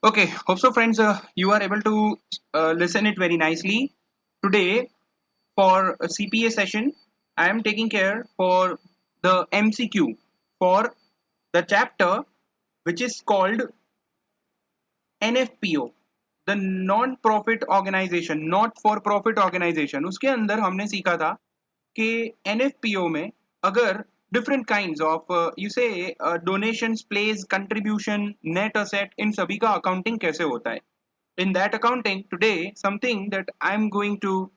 Okay, hope so, friends. You are able to listen it very nicely. Today, for a CPA session, I am taking care for the MCQ for the chapter which is called NFPO, the non-profit organization, not for profit organization. उसके अंदर हमने सीखा था कि NFPO में अगर different kinds of you say donations, plays, contribution, net asset, इन सभी का accounting कैसे होता है. In that accounting today, something that I'm going to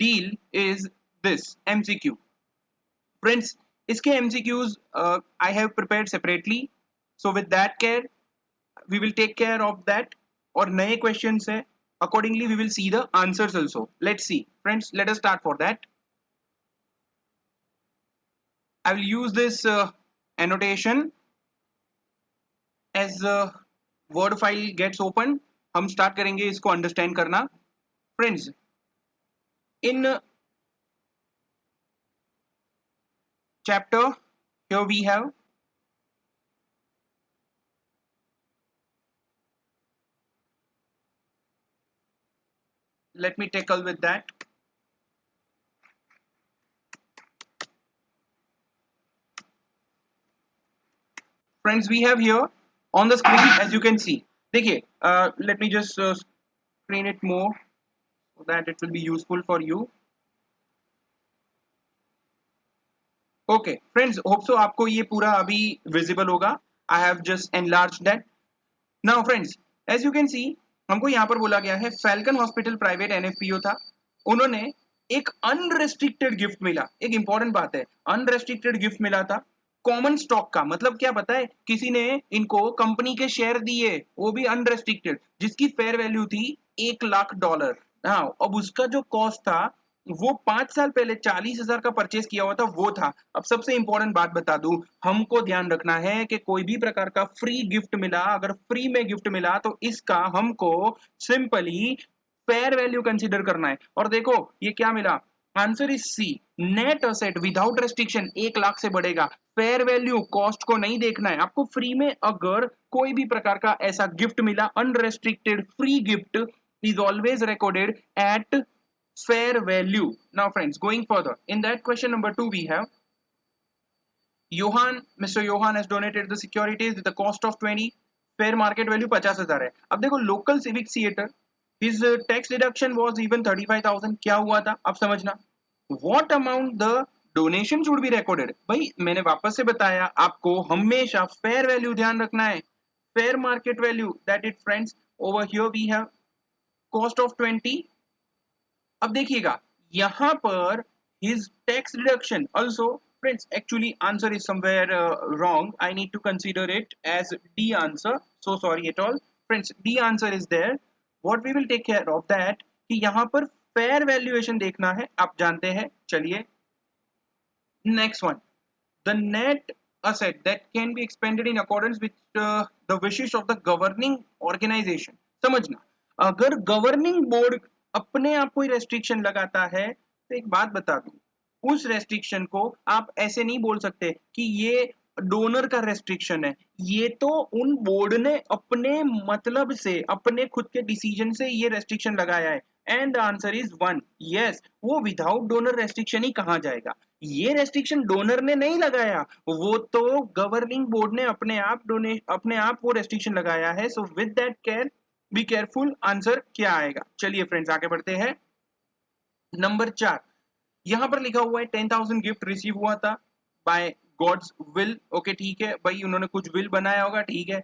deal is this MCQ. Friends, इसके MCQs I have prepared separately. So with that care, we will take care of that. और नए questions है. Accordingly, we will see the answers also. Let's see. Friends, let us start for that. I will use this annotation as the word file gets open. हम start करेंगे इसको understand करना. Friends, in chapter, here we have let me tackle with that. Friends, we have here on the screen as you can see. देखिए, let me just screen it more so that it will be useful for you. Okay, friends, hope so आपको ये पूरा अभी visible होगा. I have just enlarged that. Now, friends, as you can see, हमको यहाँ पर बोला गया है Falcon Hospital Private NFPO था. उन्होंने एक अनरेस्ट्रिक्टेड गिफ्ट मिला. एक इंपॉर्टेंट बात है, अनरेस्ट्रिक्टेड गिफ्ट मिला था कॉमन स्टॉक का. मतलब क्या पता है, किसी ने इनको कंपनी के शेयर दिए, वो भी अनरेस्ट्रिक्टेड, जिसकी फेयर वैल्यू थी $1,00,000. हाँ, अब उसका जो कॉस्ट था वो 5 साल पहले 40,000 का परचेस किया हुआ था, वो था. अब सबसे इंपॉर्टेंट बात बता दूं, हमको ध्यान रखना है कि कोई भी प्रकार का फ्री गिफ्ट मिला, अगर फ्री में गिफ्ट मिला तो इसका हमको सिंपली फेयर वैल्यू कंसीडर करना है. और देखो ये क्या मिला, answer is C. Net asset without restriction 1,00,000 से बढ़ेगा. फेयर वैल्यू कॉस्ट को नहीं देखना है आपको. फ्री में अगर कोई भी प्रकार का ऐसा गिफ्ट मिला, unrestricted free gift is always recorded at fair value. Now friends, going further, in that question number 2 we have Mr. Johan has donated the securities with the cost of 20, fair market value 50,000 है. अब देखो local civic theater, his tax deduction was even 35,000. क्या हुआ था अब समझना. What amount the donation should be recorded. भाई मैंने वापस से बताया आपको, हमेशा fair value ध्यान रखना है, fair market value. That it friends, over here we have cost of 20. अब देखिएगा यहाँ पर his tax deduction also. Friends, actually answer is somewhere wrong. I need to consider it as D answer. So sorry at all. Friends, D answer is there. What we will take care of that कि यहाँ पर fair valuation देखना है, आप जानते हैं. चलिए next one, the net asset that can be expended in accordance with the wishes of the governing organization. समझना, अगर गवर्निंग बोर्ड अपने आप कोई रेस्ट्रिक्शन लगाता है तो एक बात बता दूं, उस रेस्ट्रिक्शन को आप ऐसे नहीं बोल सकते कि ये डोनर का रेस्ट्रिक्शन है. ये तो उन बोर्ड ने अपने मतलब से, अपने खुद के डिसीजन से ये रेस्ट्रिक्शन लगाया है. And the answer is 1. Yes, वो विदाउट डोनर रेस्ट्रिक्शन ही कहा जाएगा. ये रेस्ट्रिक्शन डोनर ने नहीं लगाया, वो तो गवर्निंग बोर्ड ने अपने आप वो रेस्ट्रिक्शन लगाया है. So with that care, be careful. Answer क्या आएगा? चलिए फ्रेंड्स आगे बढ़ते हैं. नंबर 4, यहां पर लिखा हुआ है 10,000 गिफ्ट रिसीव हुआ था बाय गॉड्स विल. ओके ठीक है भाई, उन्होंने कुछ विल बनाया होगा, ठीक है.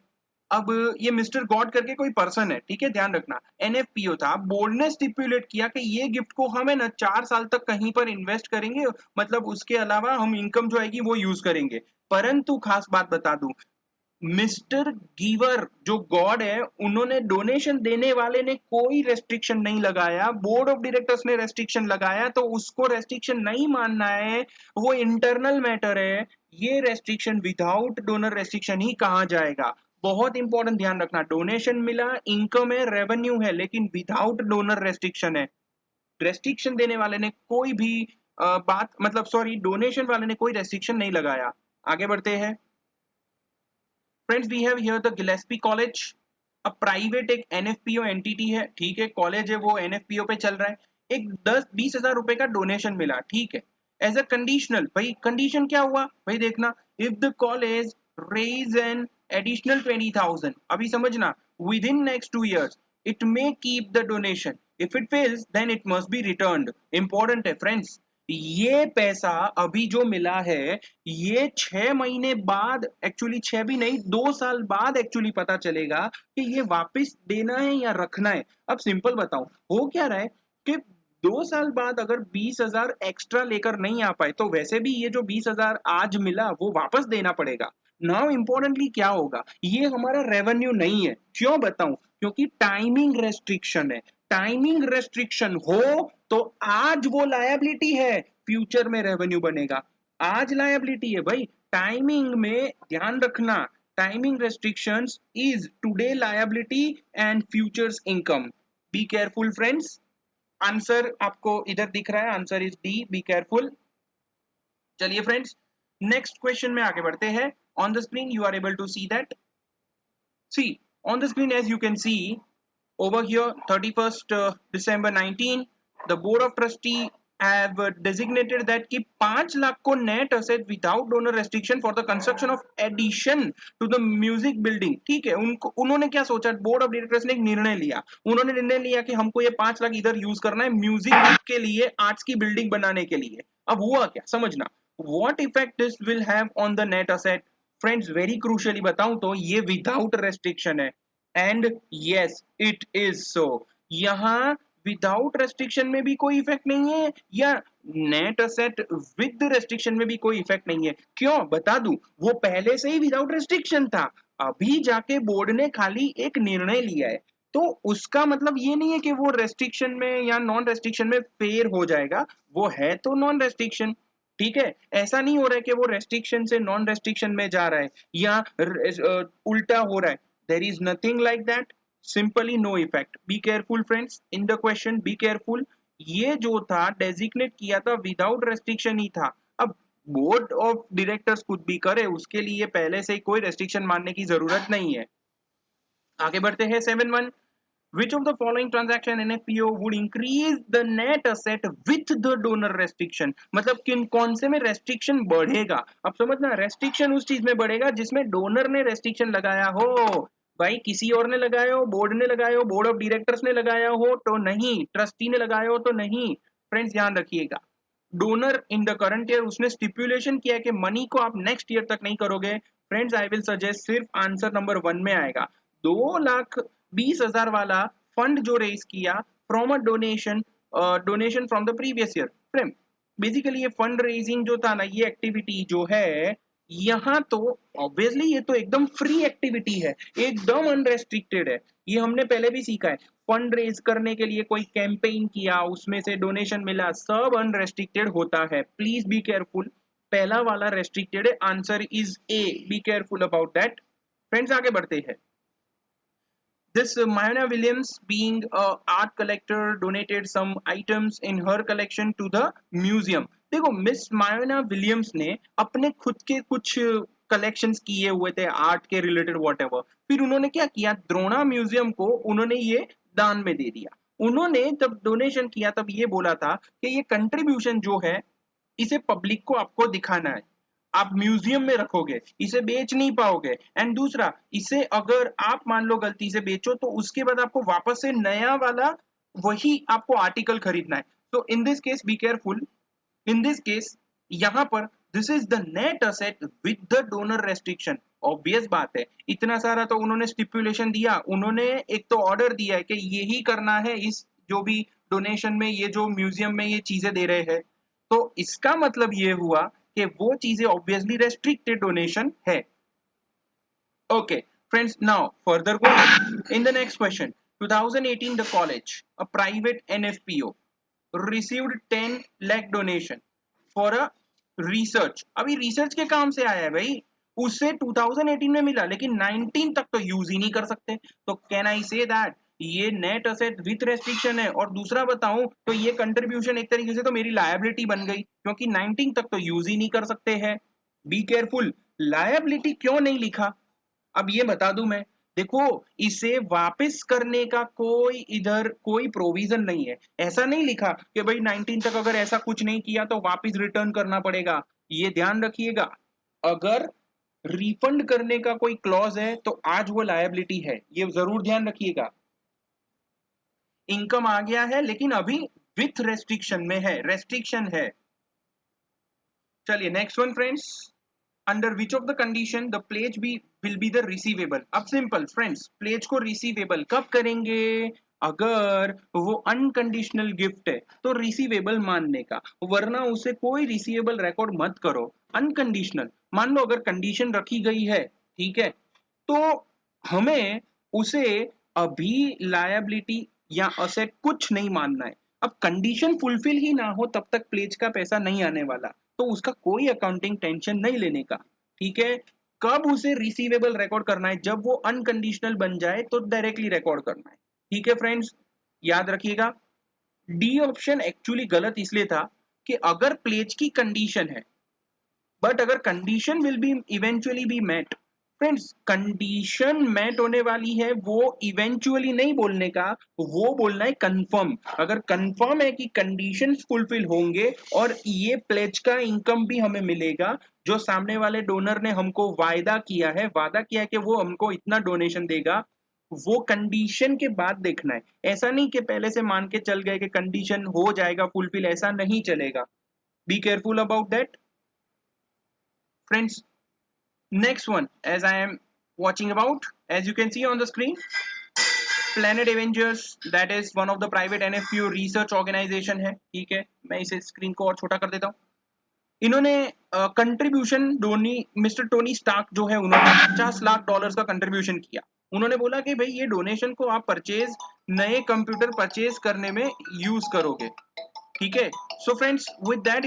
अब ये मिस्टर गॉड करके कोई पर्सन है, ठीक है, ध्यान रखना. एनएफपीओ था, बोर्ड ने स्टिपुलेट किया कि ये गिफ्ट को हम है ना 4 साल तक कहीं पर इन्वेस्ट करेंगे, मतलब उसके अलावा हम इनकम जो आएगी वो यूज करेंगे. परंतु खास बात बता दूं, मिस्टर गिवर जो गॉड है, उन्होंने डोनेशन देने वाले ने कोई रेस्ट्रिक्शन नहीं लगाया, बोर्ड ऑफ डायरेक्टर्स ने रेस्ट्रिक्शन लगाया, तो उसको रेस्ट्रिक्शन नहीं मानना है, वो इंटरनल मैटर है. ये रेस्ट्रिक्शन विदाउट डोनर रेस्ट्रिक्शन ही कहा जाएगा. बहुत इंपॉर्टेंट ध्यान रखना, डोनेशन मिला, इनकम है, रेवेन्यू है, लेकिन विदाउट डोनर रेस्ट्रिक्शन है. रेस्ट्रिक्शन देने वाले ने कोई भी बात, मतलब सॉरी, डोनेशन वाले ने कोई रेस्ट्रिक्शन नहीं लगाया. आगे बढ़ते हैं. Friends, we have here the Gillespie College. अब प्राइवेट एक एनएफपीओ एंटिटी है, ठीक है, कॉलेज है, वो एनएफपीओ पे चल रहा है, एक 10-20 हजार रुपए का डोनेशन मिला, ठीक है, एज अ कंडीशनल। भाई कंडीशन क्या हुआ भाई, देखना, if the college raise an additional 20,000, अभी समझना, within next 2 years it may keep the donation, if it fails then it must be returned। important है फ्रेंड्स, ये पैसा अभी जो मिला है, ये 6 महीने बाद, एक्चुअली 6 भी नहीं, 2 साल बाद एक्चुअली पता चलेगा कि ये वापस देना है या रखना है। अब सिंपल बताऊं, हो क्या रहा है कि 2 साल बाद अगर 20,000 एक्स्ट्रा लेकर नहीं आ पाए तो वैसे भी ये जो 20,000 आज मिला वो वापस देना पड़ेगा। नाउ इंपॉर्टेंटली क्या होगा, ये हमारा रेवेन्यू नहीं है। क्यों बताऊं, क्योंकि टाइमिंग रेस्ट्रिक्शन है। टाइमिंग रेस्ट्रिक्शन हो तो आज वो लायबिलिटी है, फ्यूचर में रेवेन्यू बनेगा। आज लायबिलिटी है भाई, टाइमिंग में ध्यान रखना, timing restrictions is today liability and futures income. Be careful friends. Answer आपको इधर दिख रहा है, answer is D, be careful. चलिए फ्रेंड्स, नेक्स्ट क्वेश्चन में आगे बढ़ते हैं। On the screen you are able to see that, see on the screen as you can see over here, 31st December 19, the board of trustee have designated that कि 5 लाख को net asset without donor restriction for the construction of addition to the music building। ठीक है, उनको उन्होंने क्या सोचा, board of directors ने एक निर्णय लिया, उन्होंने निर्णय लिया कि हमको ये 5 लाख इधर यूज करना है म्यूजिक के लिए, आर्ट्स की बिल्डिंग बनाने के लिए। अब हुआ क्या समझना, what effect this will have on the net asset। Friends very crucially बताऊं तो ये विदाउट रेस्ट्रिक्शन है, and yes it is so. यहां विदाउट रेस्ट्रिक्शन में भी कोई इफेक्ट नहीं है, या नेट असेट विद रेस्ट्रिक्शन में भी कोई इफेक्ट नहीं है। क्यों बता दूं, वो पहले से ही विदाउट रेस्ट्रिक्शन था, अभी जाके बोर्ड ने खाली एक निर्णय लिया है, तो उसका मतलब ये नहीं है कि वो रेस्ट्रिक्शन में या नॉन रेस्ट्रिक्शन में फेर हो जाएगा, वो है तो नॉन रेस्ट्रिक्शन। ठीक है, ऐसा नहीं हो रहा है कि वो रेस्ट्रिक्शन से नॉन रेस्ट्रिक्शन में जा रहा है या उल्टा हो रहा है, there is nothing like that, simply no effect. Be careful friends in the question, be careful. ये जो था डेजिग्नेट किया था विदाउट रेस्ट्रिक्शन ही था। अब बोर्ड ऑफ डायरेक्टर्स कुछ भी करे, उसके लिए पहले से ही कोई रेस्ट्रिक्शन मानने की जरूरत नहीं है। आगे बढ़ते हैं 7-1, which of the following transaction NFPO would increase the net asset with the donor restriction। मतलब किन कौन से में रेस्ट्रिक्शन बढ़ेगा। अब समझना, रेस्ट्रिक्शन उस चीज में बढ़ेगा जिसमें डोनर ने रेस्ट्रिक्शन लगाया हो। भाई किसी और ने लगाया हो, बोर्ड ने लगाया हो, बोर्ड ऑफ डायरेक्टर्स ने लगाया हो तो नहीं, ट्रस्टी ने लगाया हो तो नहीं। फ्रेंड्स ध्यान रखिएगा, donor in the current year उसने स्टिपुलेशन किया है कि मनी को आप नेक्स्ट ईयर तक नहीं करोगे। फ्रेंड्स आई विल सजेस्ट सिर्फ आंसर नंबर 1 में आएगा। 2,20,000 वाला फंड जो रेज किया from a donation, donation from the previous year. Friend basically ये फंड रेजिंग जो था ना, ये एक्टिविटी जो है यहाँ तो ऑब्वियसली ये तो एकदम फ्री एक्टिविटी है, एकदम अनरेस्ट्रिक्टेड है। ये हमने पहले भी सीखा है, फंड रेज करने के लिए कोई कैंपेन किया, उसमें से डोनेशन मिला, सब अनरेस्ट्रिक्टेड होता है। प्लीज बी केयरफुल, पहला वाला रेस्ट्रिक्टेड है, answer is a, B careful about that. Friends आगे बढ़ते हैं। This Mayana Williams, being a art collector, donated some items in her collection to the museum। देखो मिस मायना विलियम्स ने अपने खुद के कुछ कलेक्शंस किए हुए थे आर्ट के रिलेटेड व्हाटएवर, फिर उन्होंने क्या किया, द्रोणा म्यूजियम को उन्होंने ये दान में दे दिया। उन्होंने जब डोनेशन किया तब ये बोला था कि ये कंट्रीब्यूशन जो है इसे पब्लिक को आपको दिखाना है, आप म्यूजियम में रखोगे, इसे बेच नहीं पाओगे। एंड दूसरा, इसे अगर आप मान लो गलती से बेचो तो उसके बाद आपको वापस से नया वाला वही आपको आर्टिकल खरीदना है। तो in this case be careful, in this case यहां पर this is the net asset with the donor restriction. Obvious बात है, इतना सारा तो उन्होंने स्टिपुलेशन दिया, उन्होंने एक तो ऑर्डर दिया है कि यही करना है, इस जो भी डोनेशन में ये जो म्यूजियम में ये चीजें दे रहे हैं, तो इसका मतलब ये हुआ कि वो चीजें ऑब्वियसली रेस्ट्रिक्टेड डोनेशन है। Okay friends, now further going in the next question. 2018 the college, a private NFPO, received 10 lakh donation for a research। अभी रिसर्च के काम से आया है भाई, उससे 2018 में मिला लेकिन 19 तक तो यूज ही नहीं कर सकते, तो कैन आई से दैट ये नेट असेट विथ रेस्ट्रिक्शन है। और दूसरा बताऊं तो ये कंट्रीब्यूशन एक तरीके से तो मेरी लायबिलिटी बन गई, क्योंकि 19 तक तो यूज ही नहीं कर सकते हैं। बी केयरफुल, लायबिलिटी क्यों नहीं लिखा, अब ये बता दूं मैं, देखो, इसे वापस करने का कोई इधर कोई प्रोविजन नहीं है। ऐसा नहीं लिखा कि भाई 19 तक अगर ऐसा कुछ नहीं किया तो वापस रिटर्न करना पड़ेगा। ये ध्यान रखिएगा, अगर रिफंड करने का कोई क्लॉज है तो आज वो लायबिलिटी है, ये जरूर ध्यान रखिएगा। इनकम आ गया है लेकिन अभी विथ रेस्ट्रिक्शन में है, रेस्ट्रिक्शन है। चलिए next one friends, under which of the condition the pledge be will be the receivable. अब सिंपल फ्रेंड्स, प्लेज को रिसीवेबल कब करेंगे? अगर वो अनकंडीशनल गिफ्ट है तो रिसीवेबल मानने का, वरना उसे कोई रिसीवेबल रिकॉर्ड मत करो। अनकंडीशनल मान लो, अगर कंडीशन रखी गई है, ठीक है, तो हमें उसे अभी लायबिलिटी या असेट कुछ नहीं मानना है। अब कंडीशन फुलफिल ही ना हो तब तक प्लेज का पैसा नहीं आने वाला, तो उसका कोई अकाउंटिंग टेंशन नहीं लेने का। ठीक है, कब उसे रिसीवेबल रिकॉर्ड करना है? जब वो अनकंडीशनल बन जाए तो डायरेक्टली रिकॉर्ड करना है। ठीक है फ्रेंड्स, याद रखिएगा। डी ऑप्शन एक्चुअली गलत इसलिए था कि अगर प्लेज की कंडीशन है, बट अगर condition will be eventually be met. Friends, condition met होने वाली है, वो इवेंचुअली नहीं बोलने का, वो बोलना है कंफर्म। अगर कंफर्म है कि कंडीशंस फुलफिल होंगे और ये प्लेज का इनकम भी हमें मिलेगा, जो सामने वाले डोनर ने हमको वादा किया है कि वो हमको इतना डोनेशन देगा, वो कंडीशन के बाद देखना है। ऐसा नहीं कि पहले से मान के चल गए कि कंडीशन हो जाएगा फुलफिल, ऐसा नहीं चलेगा। B careful about that friends. Next one, as I am watching about, as you can see on the screen, Planet Avengers, that is one of the private NFPO research organization है। ठीक है, मैं इसे screen को और छोटा कर देता हूँ। इन्होंने कंट्रीब्यूशन मिस्टर टोनी स्टार्क जो है, उन्होंने $50 लाख का कंट्रीब्यूशन किया। उन्होंने बोला कि भाई ये डोनेशन को आप नए कंप्यूटर परचेज करने में यूज करोगे। ठीक है, so friends, with that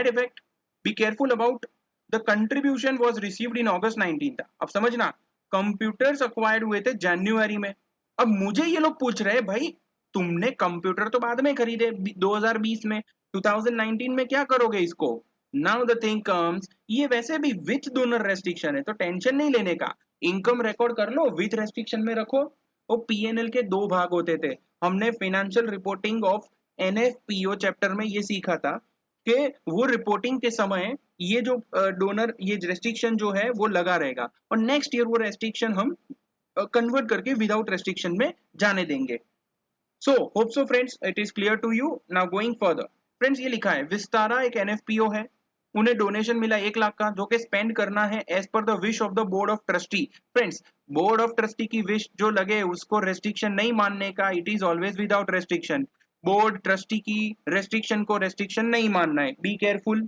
effect be careful about the contribution was received in August 19 था। अब समझना, कंप्यूटर्स अक्वायर्ड हुए थे जनवरी में। अब मुझे ये लोग पूछ रहे हैं, भाई तुमने कंप्यूटर तो बाद में खरीदे 2020 में, 2019 में क्या करोगे इसको? नाउ द थिंग कम्स, ये वैसे भी विथ डोनर रेस्ट्रिक्शन है तो टेंशन नहीं लेने का। इनकम रिकॉर्ड कर लो, विथ रेस्ट्रिक्शन में रखो। वो पीएनएल के दो भाग होते थे, हमने फाइनेंशियल रिपोर्टिंग ऑफ एनएफपीओ चैप्टर में ये सीखा था कि वो रिपोर्टिंग के समय ये जो डोनर ये रेस्ट्रिक्शन जो है वो लगा रहेगा, और नेक्स्ट ईयर वो रेस्ट्रिक्शन हम कन्वर्ट करके विदाउट रेस्ट्रिक्शन में जाने देंगे। So hope so friends it is clear to you. Now going further friends, ये लिखा है विस्तारा एक एनएफपीओ है, उन्हें डोनेशन मिला 1 लाख का, जो कि स्पेंड करना है as per the wish of the board of trustee. Friends, board of trustee की विश जो लगे उसको रेस्ट्रिक्शन नहीं मानने का, it is always without restriction. Board trustee की रेस्ट्रिक्शन को रेस्ट्रिक्शन नहीं मानना है, बी केयरफुल।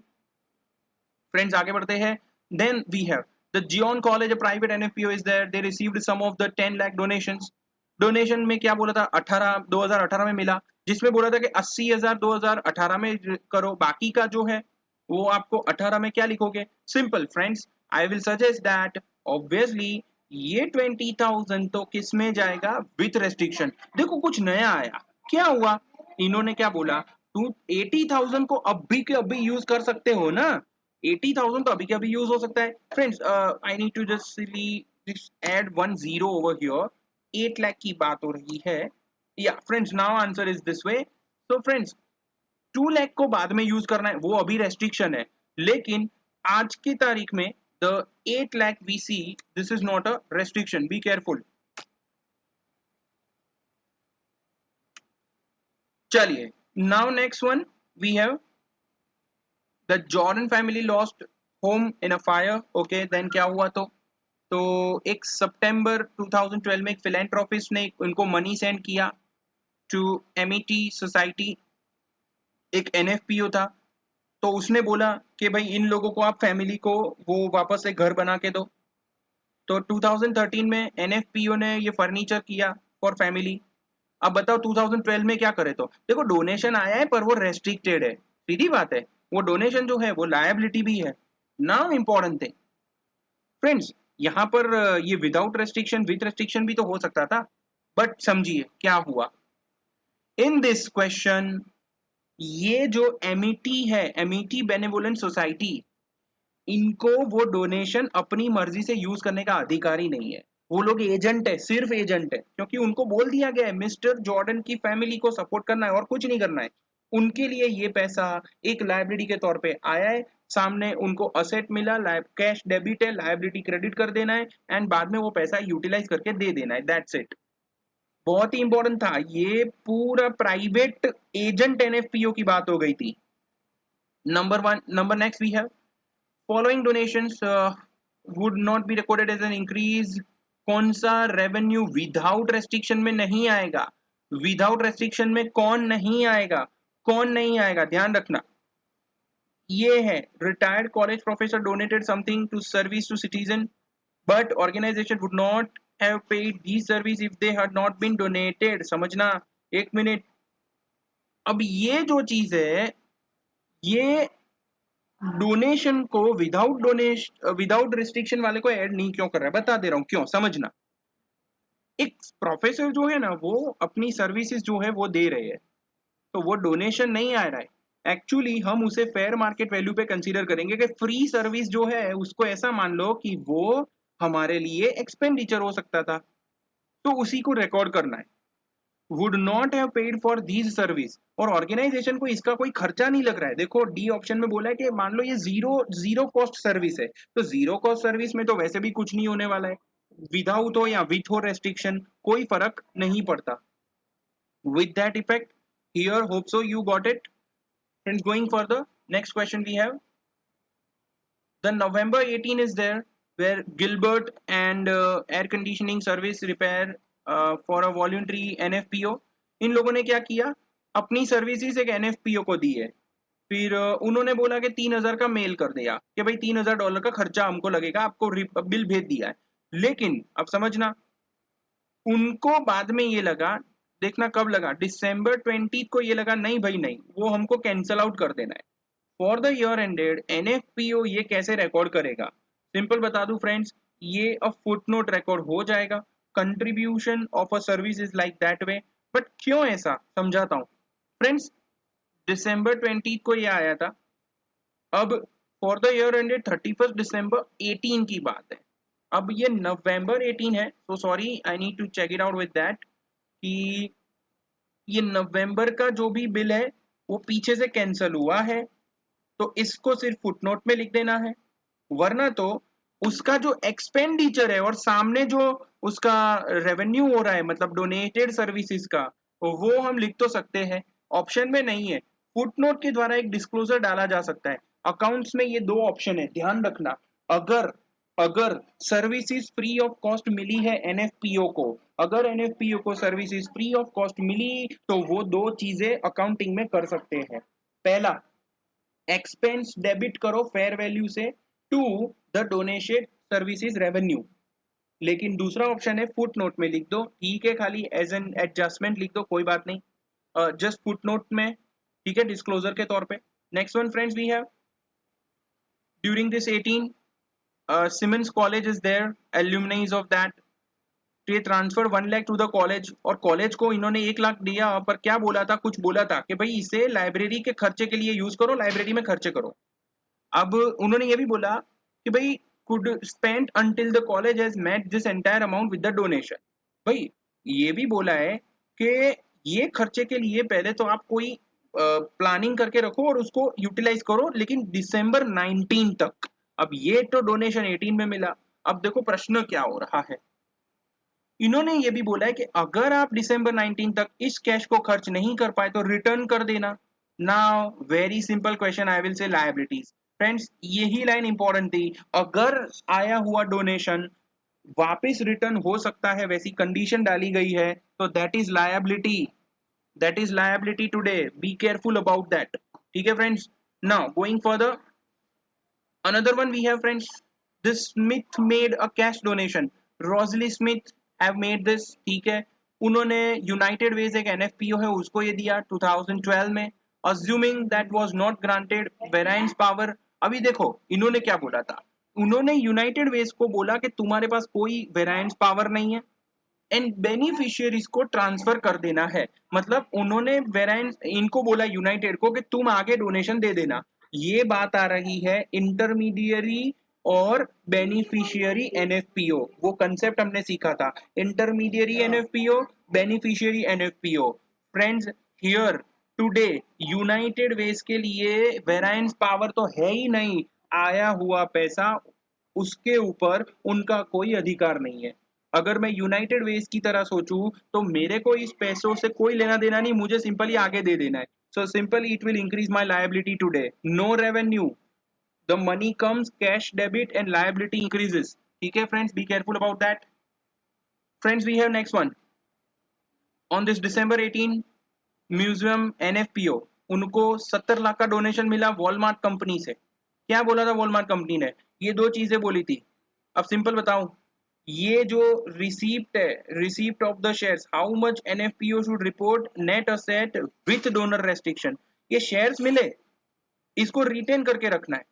फ्रेंड्स आगे बढ़ते हैं। Then we have the Zion college, a private NFPO is there, they received some of the 10 lakh donations। Donation में क्या बोला था, 2018 में मिला, जिसमें बोला था कि 80,000 2018 में करो, बाकी का जो है वो आपको 18 में क्या लिखोगे? Simple friends, I will suggest that obviously ये 20,000 तो किस में जाएगा? With restriction. देखो कुछ नया आया, क्या हुआ? इन्होंने क्या बोला, तू 80,000 को अभी के अभी यूज कर सकते हो ना, 80,000 तो अभी के अभी यूज हो सकता है। Friends, I need to just add 1 0 over here. 8 lakh की बात हो रही है। या friends, now answer is this way. तो फ्रेंड्स, 2 लाख को बाद में यूज करना है, वो अभी रेस्ट्रिक्शन है, लेकिन आज की तारीख में the 8 lakh we see, this is not a restriction, be careful. चलिए, now next one we have the Jordan family lost home in a fire. Okay, then क्या हुआ? तो एक सितंबर 2012 में एक फिलैंथ्रोपिस्ट ने उनको मनी सेंड किया टू एमिटी सोसाइटी, एक एनएफपीओ था। तो उसने बोला कि भाई इन लोगों को आप फैमिली को वो वापस से घर बना के दो। तो 2013 में एनएफपीओ ने ये फर्नीचर किया फॉर फैमिली। अब बताओ 2012 में क्या करे? तो देखो, डोनेशन आया है पर वो रेस्ट्रिक्टेड है, सीधी बात है। वो डोनेशन जो है वो लायबिलिटी भी है। नाउ इंपॉर्टेंट थिंग फ्रेंड्स, यहाँ पर ये विदाउट रेस्ट्रिक्शन विथ रेस्ट्रिक्शन भी तो हो सकता था, बट समझिए क्या हुआ इन दिस क्वेश्चन। ये जो एमिटी है, एमिटी बेनेवोलेंट सोसाइटी, इनको वो डोनेशन अपनी मर्जी से यूज करने का अधिकार ही नहीं है। वो लोग एजेंट है, सिर्फ एजेंट है, क्योंकि उनको बोल दिया गया है मिस्टर जॉर्डन की फैमिली को सपोर्ट करना है और कुछ नहीं करना है। उनके लिए ये पैसा एक लाइबिलिटी के तौर पे आया है, सामने उनको असेट मिला, कैश डेबिट है, लाइबिलिटी क्रेडिट कर देना है एंड बाद में वो पैसा यूटिलाइज करके दे देना है, दैट्स इट। बहुत ही इंपॉर्टेंट था ये, पूरा प्राइवेट एजेंट एनएफपीओ की बात हो गई थी। Number one, number next we have following donations would not be recorded as an increase. कौन सा रेवेन्यू विदाउट रेस्ट्रिक्शन में नहीं आएगा? विदाउट रेस्ट्रिक्शन में कौन नहीं आएगा? कौन नहीं आएगा, ध्यान रखना। ये है retired college professor donated something to service to citizen but organisation would not have paid the service if they had not been donated. समझना, एक मिनट। अब ये जो चीज है, ये डोनेशन को विदाउट रिस्ट्रिक्शन वाले को ऐड नहीं क्यों कर रहा है, बता दे रहा हूं क्यों, समझना। एक प्रोफेसर जो है ना, वो अपनी सर्विसेज जो है वो दे रहे हैं, तो वो डोनेशन नहीं आ रहा है। एक्चुअली हम उसे फेयर मार्केट वैल्यू पे कंसीडर करेंगे कि फ्री सर्विस जो है उसको ऐसा मान लो कि वो हमारे लिए एक्सपेंडिचर हो सकता था, तो उसी को रिकॉर्ड करना है। Would not have paid for these service, और ऑर्गेनाइजेशन को इसका कोई खर्चा नहीं लग रहा है। देखो डी ऑप्शन में बोला है कि मान लो ये जीरो जीरो कॉस्ट सर्विस है, तो जीरो कॉस्ट सर्विस में तो वैसे भी कुछ नहीं होने वाला है, विदाउट हो या विथ हो रेस्ट्रिक्शन कोई फर्क नहीं पड़ता। With that effect here, hope so you got it. Friends, going further, next question we have the November 18 is there, where Gilbert and air conditioning service repair for a voluntary NFPO। इन लोगों ने क्या किया, अपनी services एक NFPO को दी है, फिर उन्होंने बोला कि 3,000 का मेल कर दिया कि भाई $3,000 का खर्चा हमको लगेगा, आपको बिल भेज दिया है। लेकिन अब समझना, उनको बाद में ये लगा, देखना कब लगा, दिसंबर 20 को ये लगा नहीं भाई नहीं, वो हमको कैंसल आउट कर देना है। फॉर द ईयर एंडेड एनएफपीओ ये कैसे रिकॉर्ड करेगा? सिंपल बता दूं फ्रेंड्स, ये अ फुटनोट रिकॉर्ड हो जाएगा। Contribution of a service is like that way, but क्यों ऐसा, समझाता हूं फ्रेंड्स। दिसंबर 20 को ये आया था, अब फॉर द ईयर एंडेड 31 दिसंबर 18 की बात है, अब ये नवंबर 18 है, तो sorry I need to check it out with that कि ये नवंबर का जो भी बिल है वो पीछे से कैंसिल हुआ है, तो इसको सिर्फ फुटनोट में लिख देना है। वरना तो उसका जो एक्सपेंडिचर है और सामने जो उसका रेवेन्यू हो रहा है, मतलब डोनेटेड सर्विसेज का, वो हम लिख तो सकते हैं, ऑप्शन में नहीं है। फुटनोट के द्वारा एक डिस्क्लोजर डाला जा सकता है। अकाउंट्स में ये दो ऑप्शन है, ध्यान रखना। अगर अगर सर्विसेज फ्री ऑफ कॉस्ट मिली है एनएफपीओ को, अगर एनएफपीओ को सर्विसेज फ्री ऑफ कॉस्ट मिली, तो वो दो चीजें अकाउंटिंग में कर सकते हैं। पहला, एक्सपेंस डेबिट करो फेयर वैल्यू से to the donated services revenue. लेकिन दूसरा ऑप्शन है फुट नोट में लिख दो, ठीक है, खाली एज एन एडजस्टमेंट लिख दो, कोई बात नहीं, जस्ट फुट नोट में, ठीक है, डिस्क्लोजर के तौर पे। Next one friends we have during this 18 Simmons College is there, alumni of that, ये transfer 1 lakh to the college, और कॉलेज को इन्होंने 1 लाख दिया, पर क्या बोला था, कुछ बोला था कि भाई इसे लाइब्रेरी के खर्चे के लिए यूज करो, लाइब्रेरी में खर्चे करो। अब उन्होंने ये भी बोला कि भाई could spend until the college has met this entire amount with the donation। भाई ये भी बोला है कि ये खर्चे के लिए पहले तो आप कोई प्लानिंग करके रखो और उसको यूटिलाइज करो, लेकिन दिसंबर 19 तक। अब ये तो डोनेशन 18 में मिला, अब देखो प्रश्न क्या हो रहा है। इन्होंने ये भी बोला है कि अगर आप दिसंबर 19 तक इस कैश को खर्च नहीं कर पाए तो रिटर्न कर देना। Now very simple question, I will say liabilities. Friends यही लाइन इंपॉर्टेंट थी, अगर आया हुआ डोनेशन वापस रिटर्न हो सकता है, वैसी कंडीशन डाली गई है, तो that is liability, that is liability today, B careful about that. ठीक है friends, now going further, another one we have friends, this Smith made a cash donation, Rosalie Smith have made this, ठीक है, उन्होंने United veg एक एनएफपीओ है उसको ये दिया 2012 में, assuming that was not granted variance power। अभी देखो इन्होंने क्या बोला था, उन्होंने यूनाइटेड वेज को बोला कि तुम्हारे पास कोई वेराइंस पावर नहीं है एंड बेनिफिशियरीज को ट्रांसफर कर देना है। मतलब उन्होंने वेराइंस इनको बोला यूनाइटेड को कि तुम आगे डोनेशन दे देना। ये बात आ रही है इंटरमीडियरी और बेनिफिशियरी एनएफपीओ, वो कंसेप्ट हमने सीखा था, intermediary NFPO, beneficiary NFPO. Friends, here today United Ways के लिए वेराइंस पावर तो है ही नहीं, आया हुआ पैसा उसके ऊपर उनका कोई अधिकार नहीं है। अगर मैं यूनाइटेड वेज की तरह सोचूं तो मेरे को इस पैसों से कोई लेना देना नहीं, मुझे सिंपली आगे दे देना है। So simply it will increase my liability today, no revenue, the money comes, cash debit and liability increases. ठीक है friends, be careful about that. Friends, we have next one. On this December 18, museum एनएफपीओ, उनको 70 लाख का donation मिला Walmart company से। क्या बोला था Walmart company ने? ये दो चीजें बोली थी। अब सिंपल बताऊं, ये जो रिसीप्ट है, receipt of the shares, how much NFPO should report net asset with donor restriction, ये शेयर्स मिले, इसको रिटेन करके रखना है,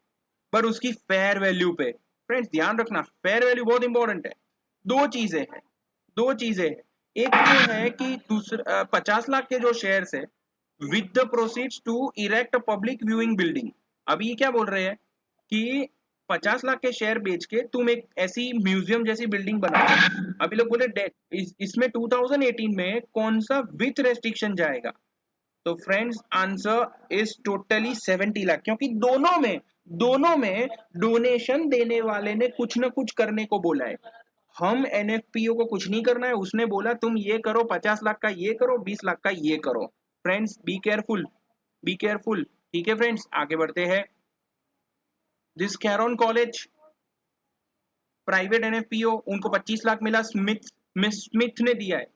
पर उसकी फेयर वैल्यू पे। फ्रेंड्स ध्यान रखना, फेयर वैल्यू बहुत इंपॉर्टेंट है। दो चीजें हैं, दो चीजें हैं। एक तो है कि दूसरा 50 लाख के जो शेयर्स है, with the proceeds to erect a public viewing building. अभी ये क्या बोल रहे हैं कि 50 लाख के शेयर बेच के तुम एक ऐसी म्यूजियम जैसी बिल्डिंग बनाओ। अभी लोग बोले डेट, इसमें 2018 में कौन सा विथ रेस्ट्रिक्शन जाएगा? तो friends answer is totally 70 lakh, क्योंकि दोनों में डोनेशन देने वाले ने कुछ ना कुछ करने को बोला है। हम एनएफपीओ को कुछ नहीं करना है, उसने बोला तुम ये करो, 50 लाख का ये करो, 20 लाख का ये करो। Friends be careful, be careful. ठीक है फ्रेंड्स, आगे बढ़ते हैं। दिस कैरॉन कॉलेज प्राइवेट एनएफपीओ, उनको 25 लाख मिला, स्मिथ ने दिया है,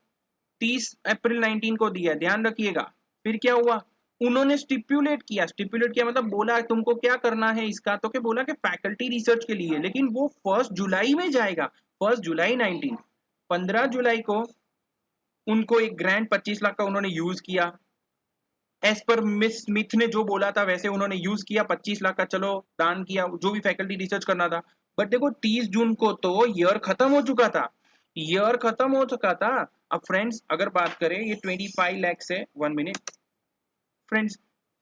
30 अप्रैल 19 को दिया है, ध्यान रखिएगा। फिर क्या हुआ, उन्होंने स्टिपुलेट किया मतलब बोला तुमको क्या करना है इसका, तो क्या बोला कि फैकल्टी रिसर्च के लिए, लेकिन वो 1 जुलाई में जाएगा, 1 जुलाई 19। 15 जुलाई को उनको एक ग्रांट 25 लाख का उन्होंने यूज किया, एज पर मिस स्मिथ ने जो बोला था वैसे उन्होंने यूज किया, 25 लाख का चलो दान किया, जो भी फैकल्टी रिसर्च करना था। बट देखो 30 जून को तो ईयर खत्म हो चुका था, ईयर खत्म हो चुका था। अब फ्रेंड्स अगर बात करें, ये 25 लाख से, 1 minute friends,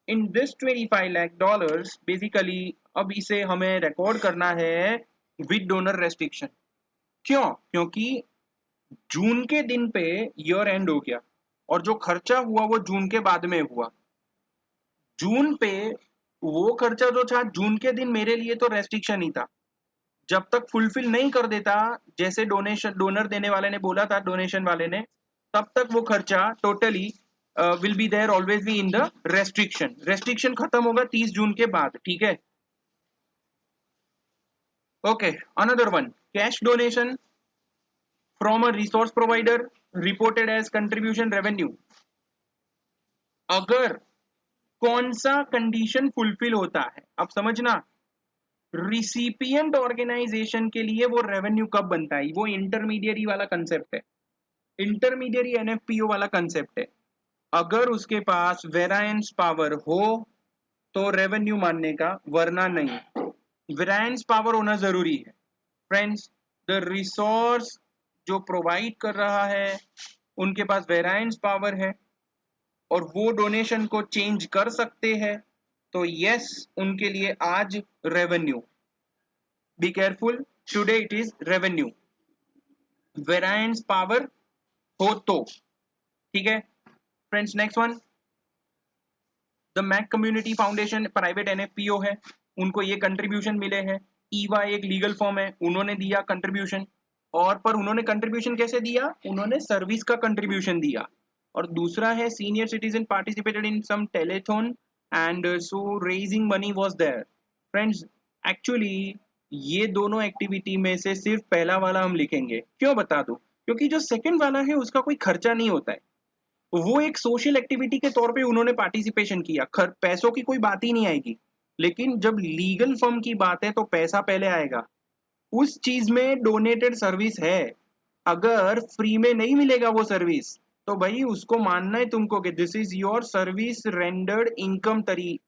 in this 25 lakh dollars basically अब इसे हमें रिकॉर्ड करना है विद डोनर रेस्ट्रिक्शन। क्यों? क्योंकि जून के दिन पे ईयर एंड हो गया, और जो खर्चा हुआ वो जून के बाद में हुआ। जून पे वो खर्चा जो था जून के दिन, मेरे लिए तो रेस्ट्रिक्शन ही था। जब तक फुलफिल नहीं कर देता, जैसे डोनेशन डोनर देने वाले ने बोला था, डोनेशन वाले ने, तब तक वो खर्चा totally will be there always be in the restriction. Restriction खत्म होगा 30 जून के बाद। ठीक है, okay. Another one, cash donation from a resource provider reported as contribution revenue. अगर कौन सा कंडीशन फुलफिल होता है, अब समझना, रिसिपिएंट ऑर्गेनाइजेशन के लिए वो रेवेन्यू कब बनता है, वो इंटरमीडियरी वाला कंसेप्ट है, इंटरमीडियरी एनएफपीओ वाला कंसेप्ट है। अगर उसके पास वेरायंस पावर हो तो रेवेन्यू मानने का, वरना नहीं। वेरायंस पावर होना जरूरी है फ्रेंड्स। द रिसोर्स जो प्रोवाइड कर रहा है उनके पास वेरायंस पावर है और वो डोनेशन को चेंज कर सकते हैं, तो यस उनके लिए आज revenue. Be careful, today it is revenue, variance power हो तो। ठीक है friends, next one, the Mac community foundation private NFPO है, उनको ये कंट्रीब्यूशन मिले हैं। ईवा एक लीगल फॉर्म है, उन्होंने दिया कंट्रीब्यूशन, और पर उन्होंने कंट्रीब्यूशन कैसे दिया, उन्होंने सर्विस का कंट्रीब्यूशन दिया। और दूसरा है senior citizen participated in some telethon and so raising money was there. Friends actually ये दोनों एक्टिविटी में से सिर्फ पहला वाला हम लिखेंगे, क्यों बता दो, क्योंकि जो सेकंड वाला है उसका कोई खर्चा नहीं होता है, वो एक सोशल एक्टिविटी के तौर पे उन्होंने पार्टिसिपेशन किया, पैसों की कोई बात ही नहीं आएगी। लेकिन जब लीगल फर्म की बात है तो पैसा पहले आएगा, उस चीज में डोनेटेड सर्विस है। अगर फ्री में नहीं मिलेगा वो सर्विस, तो भाई उसको मानना है तुमको कि this is your service rendered income तरी।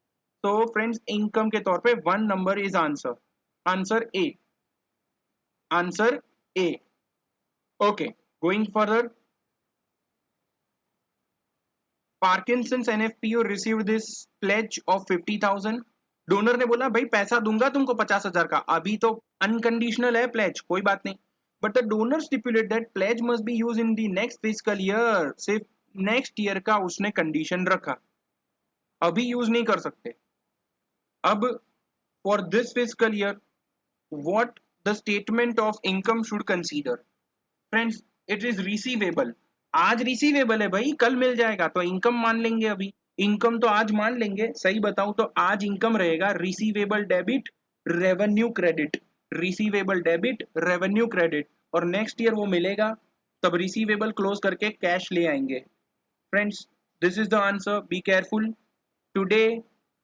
तो फ्रेंड्स इनकम के तौर पे 1 number is answer, answer A, answer A. Okay, going further, Parkinson's NFPO received this pledge of 50,000. Donor ने बोला भाई पैसा दूंगा तुमको 50,000 का, अभी तो अनकंडीशनल है प्लेज, कोई बात नहीं, but the donor stipulate that plays must be use in the next physical year, सिर्फ नेक्स्ट ईयर का उसने कंडीशन रखा, अभी यूज नहीं कर सकते। अब for this physical year what the statement of income should consider, friends it is receivable, आज रिसीवेबल है भाई, कल मिल जाएगा तो इनकम मान लेंगे, अभी इनकम तो आज मान लेंगे, सही बताऊं तो आज इनकम रहेगा receivable debit revenue credit, receivable debit revenue credit, और नेक्स्ट ईयर वो मिलेगा तब रिसीवेबल क्लोज करके कैश ले आएंगे। Friends this is the answer, be careful, today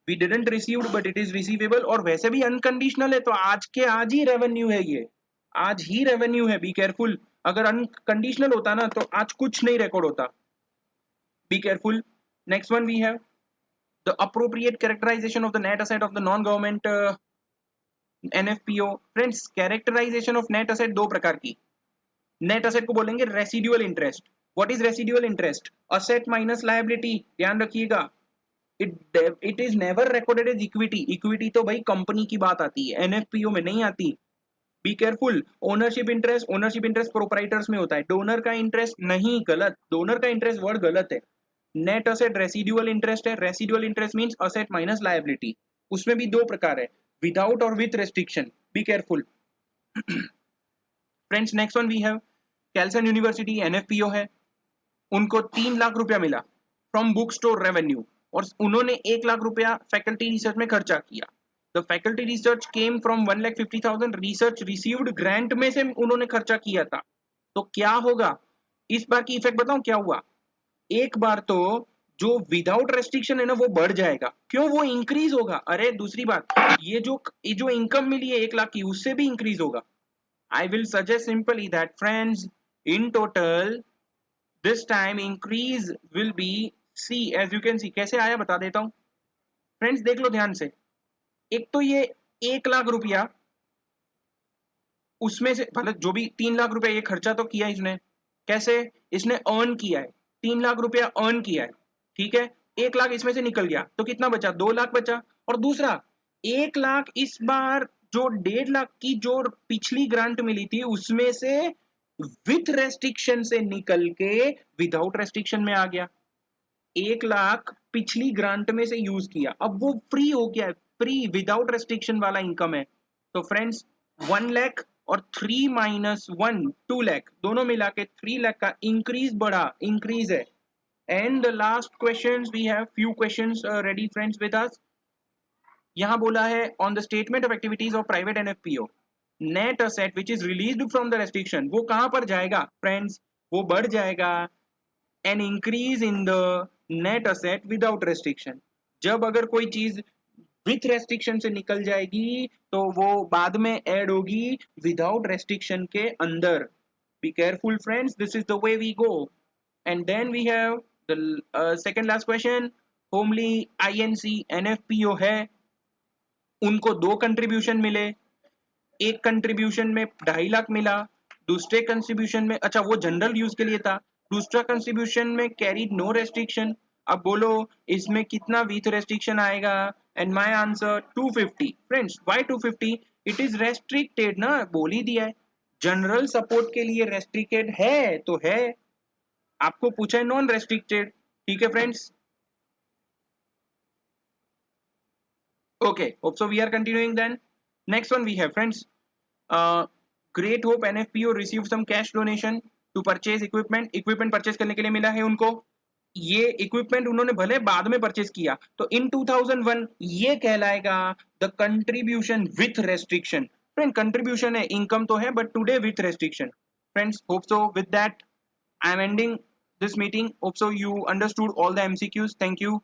we didn't received but it is receivable, और वैसे भी अनकंडीशनल है तो आज के आज ही रेवेन्यू है, ये आज ही रेवेन्यू है, बी केयरफुल, अगर अनकंडीशनल होता ना तो आज कुछ नहीं रिकॉर्ड होता, be careful. Next one we have the appropriate characterisation of the net asset of the non government NFPO. Friends characterisation of net asset दो प्रकार की, नेट असेट को बोलेंगे residual interest, what is residual interest, asset minus liability, ध्यान रखिएगा, it is never recorded as equity, equity तो भाई company की बात आती है, एनएफपीओ में नहीं आती, be careful. Ownership interest proprietors में होता है, डोनर का इंटरेस्ट नहीं, गलत, डोनर का इंटरेस्ट वर्ड गलत है, नेट असेट रेसिडुअल इंटरेस्ट है, residual interest means asset minus liability, उसमें भी दो प्रकार है, विदाउट और with restriction, be careful. Friends next one we have Carlson university NFPO है, उनको 3 लाख रुपया मिला फ्रॉम बुक स्टोर रेवेन्यू, और उन्होंने 1 लाख रुपया फैकल्टी रिसर्च में खर्चा किया, the faculty research came from 1,50,000 research received grant में से उन्होंने खर्चा किया था, तो क्या होगा, इस बार की इफेक्ट बताऊं क्या हुआ, एक बार तो जो विदाउट रेस्ट्रिक्शन है ना वो बढ़ जाएगा, क्यों, वो इंक्रीज होगा, अरे दूसरी बात, ये जो इनकम मिली है 1 लाख की उससे भी इंक्रीज होगा। I will suggest simply that friends in total this time increase will be, see as you can see, कैसे आया बता देता हूं, फ्रेंड्स देख लो ध्यान से, एक तो ये 1 लाख रुपया, उसमें से मतलब जो भी 3 लाख रुपया ये खर्चा तो किया इसने, कैसे, इसने अर्न किया है, 3 लाख रुपया अर्न किया है, ठीक है, 1 लाख इसमें से निकल गया तो कितना बचा, 2 लाख बचा, और दूसरा 1 लाख इस बार जो 1.5 लाख की जो पिछली ग्रांट मिली थी उसमें से विथ रेस्ट्रिक्शन से निकल के विदाउट रेस्ट्रिक्शन में आ गया, 1 लाख पिछली ग्रांट में से यूज किया, अब वो फ्री हो गया, फ्री विदाउट रेस्ट्रिक्शन वाला इनकम है, तो फ्रेंड्स 1 लाख और 3 माइनस 1 2 लाख दोनों मिला के 3 लाख का इंक्रीज बढ़ा, इंक्रीज है। And the last question we have few questions ready friends with us, यहां बोला है on the statement of activities of private NFPO net asset which is released from the restriction, वो कहां पर जाएगा फ्रेंड्स, वो बढ़ जाएगा an increase in the net asset without restriction, जब अगर कोई चीज विथ रेस्ट्रिक्शन से निकल जाएगी तो वो बाद में ऐड होगी विदाउट रेस्ट्रिक्शन के अंदर, be careful friends, this is the way we go. And then we have the second last question, homely INC NFPO है, उनको 2 कंट्रीब्यूशन मिले, एक कंट्रीब्यूशन में 2.5 लाख मिला, दूसरे कंट्रीब्यूशन में, अच्छा वो जनरल यूज के लिए था, दूसरा कंट्रीब्यूशन में कैरीड नो रेस्ट्रिक्शन, अब बोलो इसमें कितना विथ रेस्ट्रिक्शन आएगा, and my answer 250। Friends why 250, it is restricted ना, बोल ही दिया है, जनरल सपोर्ट के लिए रेस्ट्रिक्टेड है तो है, आपको पूछा है नॉन रेस्ट्रिक्टेड, ठीक है friends, okay, hope so we are continuing then. Next one we have friends, Great Hope NFPO received some cash donation to purchase equipment, equipment purchase करने के लिए मिला है उनको, ये इक्विपमेंट उन्होंने भले बाद में परचेज किया तो इन 2001 ये कहलाएगा the contribution with restriction, friend contribution है, इनकम तो है but today with restriction. Friends hope so with that I am ending this meeting, hope so you understood all the MCQs, thank you।